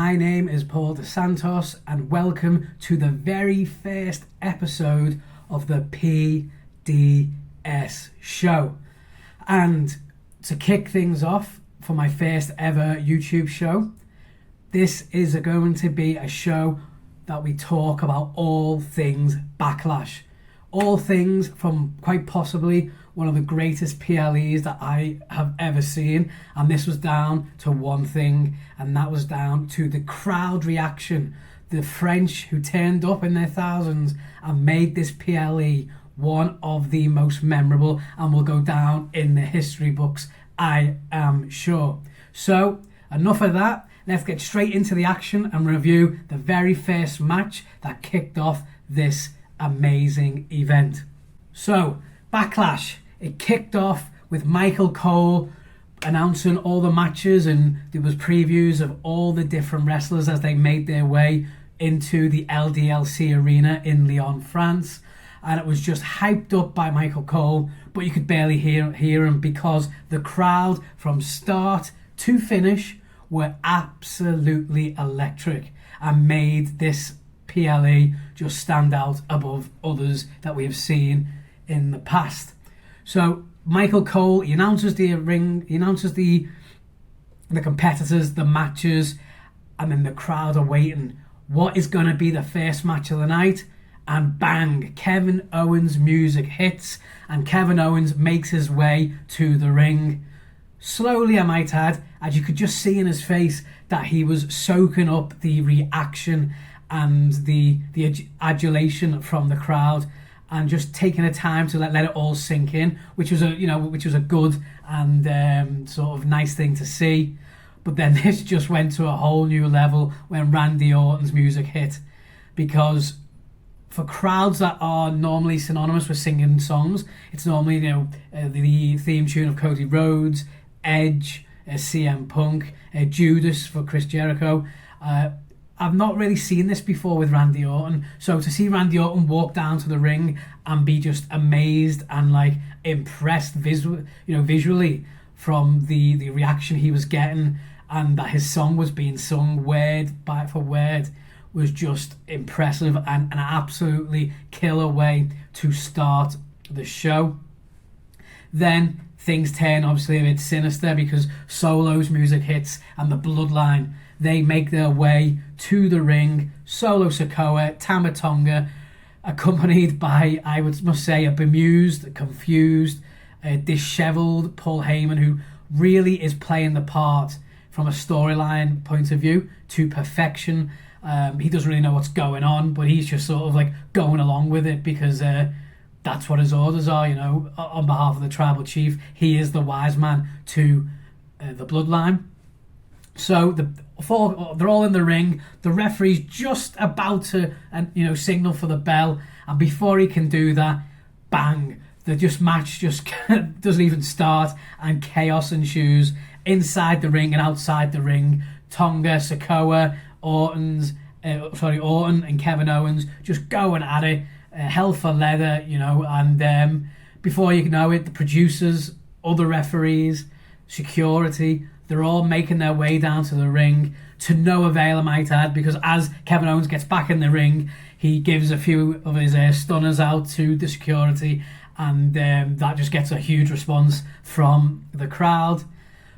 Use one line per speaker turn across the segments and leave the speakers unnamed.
My name is Paul Santos and welcome to the very first episode of the PDS Show. And to kick things off for my first ever YouTube show, this is going to be a show that we talk about all things Backlash. All things from quite possibly one of the greatest PLEs that I have ever seen. And this was down to one thing, and that was down to the crowd reaction. The French who turned up in their thousands and made this PLE one of the most memorable and will go down in the history books, I am sure. So, enough of that. Let's get straight into the action and review the very first match that kicked off this amazing event. So, Backlash, it kicked off with Michael Cole announcing all the matches, and there was previews of all the different wrestlers as they made their way into the LDLC arena in Lyon, France. And it was just hyped up by Michael Cole, but you could barely hear him because the crowd from start to finish were absolutely electric and made this PLE just stand out above others that we have seen in the past. So Michael Cole, he announces the ring, he announces the competitors, the matches, and then the crowd are waiting. What is going to be the first match of the night? And bang, Kevin Owens' music hits, and Kevin Owens makes his way to the ring. Slowly, I might add, as you could just see in his face that he was soaking up the reaction and the adulation from the crowd, and just taking the time to let it all sink in, which was a good and sort of nice thing to see. But then this just went to a whole new level when Randy Orton's music hit, because for crowds that are normally synonymous with singing songs, it's normally the theme tune of Cody Rhodes, Edge, CM Punk, Judas for Chris Jericho. I've not really seen this before with Randy Orton, so to see Randy Orton walk down to the ring and be just amazed and like impressed visually from the reaction he was getting, and that his song was being sung word for word, was just impressive and an absolutely killer way to start the show. Then things turn obviously a bit sinister because Solo's music hits and the Bloodline, they make their way to the ring. Solo Sikoa, Tama Tonga, accompanied by, I must say, a bemused, confused, dishevelled Paul Heyman, who really is playing the part from a storyline point of view to perfection. He doesn't really know what's going on, but he's just sort of like going along with it because that's what his orders are, on behalf of the tribal chief. He is the wise man to the Bloodline. So they're all in the ring. The referee's just about to signal for the bell, and before he can do that, bang, the match just doesn't even start, and chaos ensues inside the ring and outside the ring. Tonga, Sikoa, Orton and Kevin Owens just going at it, hell for leather, and before you know it, the producers, other referees, security, they're all making their way down to the ring, to no avail, I might add, because as Kevin Owens gets back in the ring, he gives a few of his stunners out to the security, and that just gets a huge response from the crowd.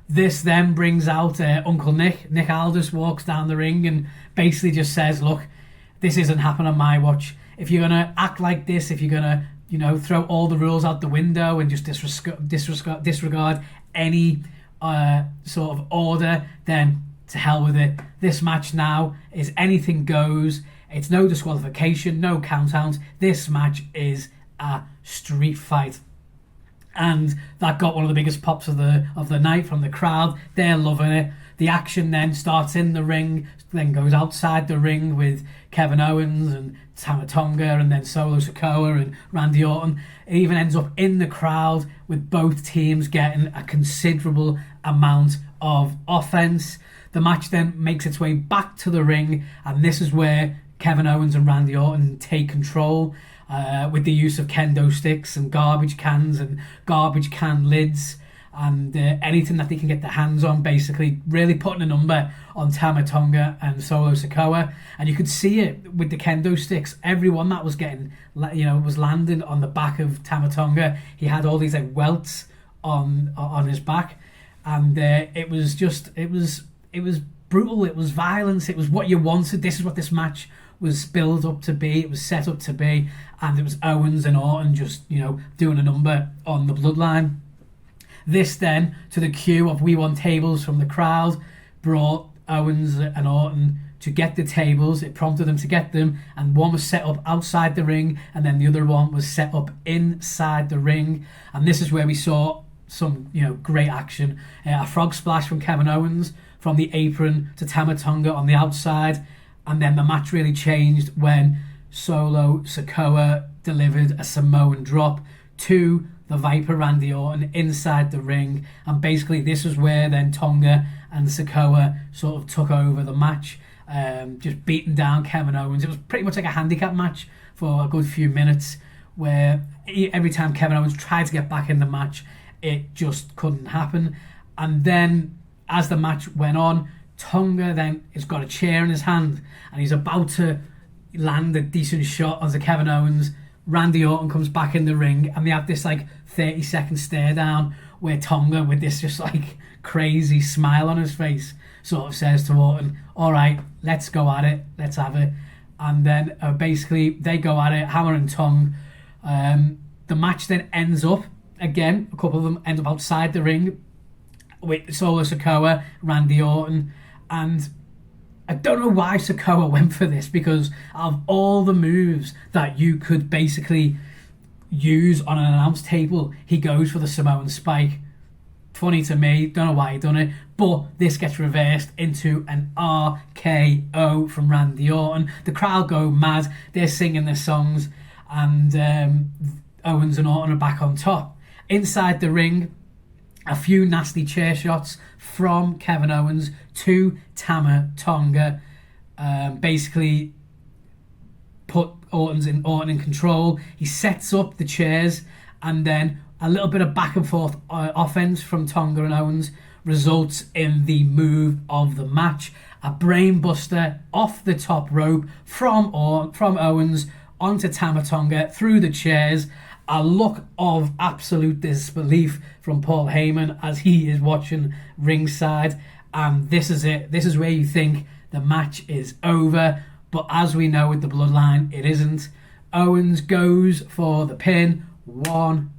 This then brings out Uncle Nick. Nick Aldis walks down the ring and basically just says, look, this isn't happening on my watch. If you're going to act like this, if you're going to, throw all the rules out the window and just disregard any sort of order, then to hell with it. This match now is anything goes. It's no disqualification, no countouts. This match is a street fight. And that got one of the biggest pops of the night from the crowd. They're loving it. The action then starts in the ring, then goes outside the ring with Kevin Owens and Tama Tonga, and then Solo Sikoa and Randy Orton. It even ends up in the crowd with both teams getting a considerable amount of offense. The match then makes its way back to the ring, and this is where Kevin Owens and Randy Orton take control with the use of kendo sticks and garbage cans and garbage can lids. and anything that they can get their hands on, basically really putting a number on Tama Tonga and Solo Sikoa. And you could see it with the kendo sticks. Everyone that was getting, was landing on the back of Tama Tonga. He had all these like welts on his back, and it was brutal. It was violence. It was what you wanted. This is what this match was built up to be. It was set up to be, and it was Owens and Orton just doing a number on the Bloodline. This then, to the cue of "We Want Tables" from the crowd, brought Owens and Orton to get the tables. It prompted them to get them, and one was set up outside the ring, and then the other one was set up inside the ring. And this is where we saw some great action. A frog splash from Kevin Owens from the apron to Tama Tonga on the outside, and then the match really changed when Solo Sikoa delivered a Samoan drop to the Viper Randy Orton inside the ring. And basically this was where then Tonga and Sikoa sort of took over the match, just beating down Kevin Owens. It was pretty much like a handicap match for a good few minutes, where every time Kevin Owens tried to get back in the match, it just couldn't happen. And then as the match went on, Tonga then has got a chair in his hand and he's about to land a decent shot onto Kevin Owens. Randy Orton comes back in the ring, and they have this like 30-second stare down where Tonga, with this just like crazy smile on his face, sort of says to Orton, "All right, let's go at it, let's have it." And then basically they go at it, hammer and tongue. The match then ends up, again, a couple of them end up outside the ring with Solo Sikoa, Randy Orton, and I don't know why Sikoa went for this, because of all the moves that you could basically use on an announce table, he goes for the Samoan spike. Funny to me, don't know why he done it, but this gets reversed into an RKO from Randy Orton. The crowd go mad, they're singing their songs, and Owens and Orton are back on top. Inside the ring, a few nasty chair shots from Kevin Owens to Tama Tonga, basically put Orton in control. He sets up the chairs, and then a little bit of back and forth offense from Tonga and Owens results in the move of the match. A brainbuster off the top rope from Owens onto Tama Tonga through the chairs. A look of absolute disbelief from Paul Heyman as he is watching ringside. And this is it. This is where you think the match is over. But as we know with the Bloodline, it isn't. Owens goes for the pin. 1,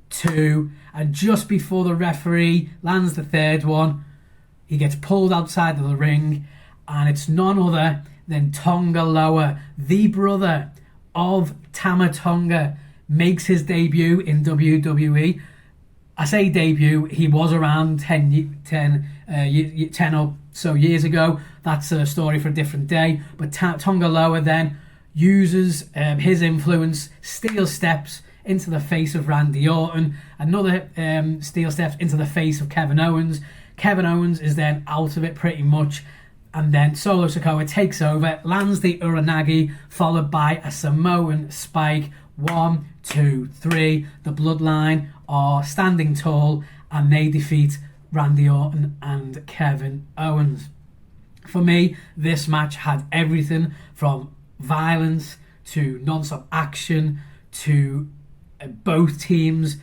2. And just before the referee lands the third one, he gets pulled outside of the ring. And it's none other than Tanga Loa, the brother of Tama Tonga, makes his debut in WWE. I say debut, he was around 10 or so years ago. That's a story for a different day. But Tanga Loa then uses his influence, steel steps into the face of Randy Orton, another steel steps into the face of Kevin Owens. Kevin Owens is then out of it pretty much, and then Solo Sikoa takes over, lands the Uranagi, followed by a Samoan spike. 1, 2, 3. The Bloodline are standing tall, and they defeat Randy Orton and Kevin Owens. For me, this match had everything from violence to non-stop action to both teams,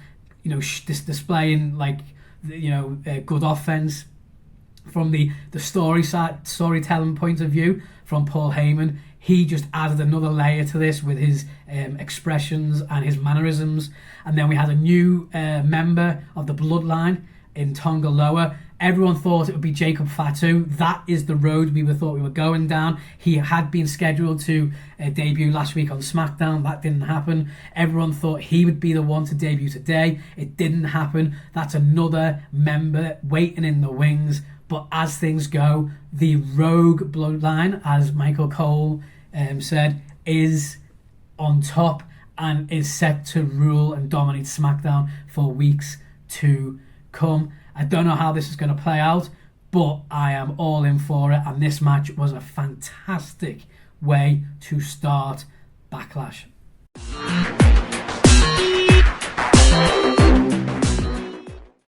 displaying good offense. From the storytelling point of view, from Paul Heyman, he just added another layer to this with his expressions and his mannerisms. And then we had a new member of the Bloodline in Tanga Loa. Everyone thought it would be Jacob Fatu. That is the road we thought we were going down. He had been scheduled to debut last week on SmackDown. That didn't happen. Everyone thought he would be the one to debut today. It didn't happen. That's another member waiting in the wings. But as things go, the Rogue Bloodline, as Michael Cole said, is on top and is set to rule and dominate SmackDown for weeks to come. I don't know how this is going to play out, but I am all in for it. And this match was a fantastic way to start Backlash.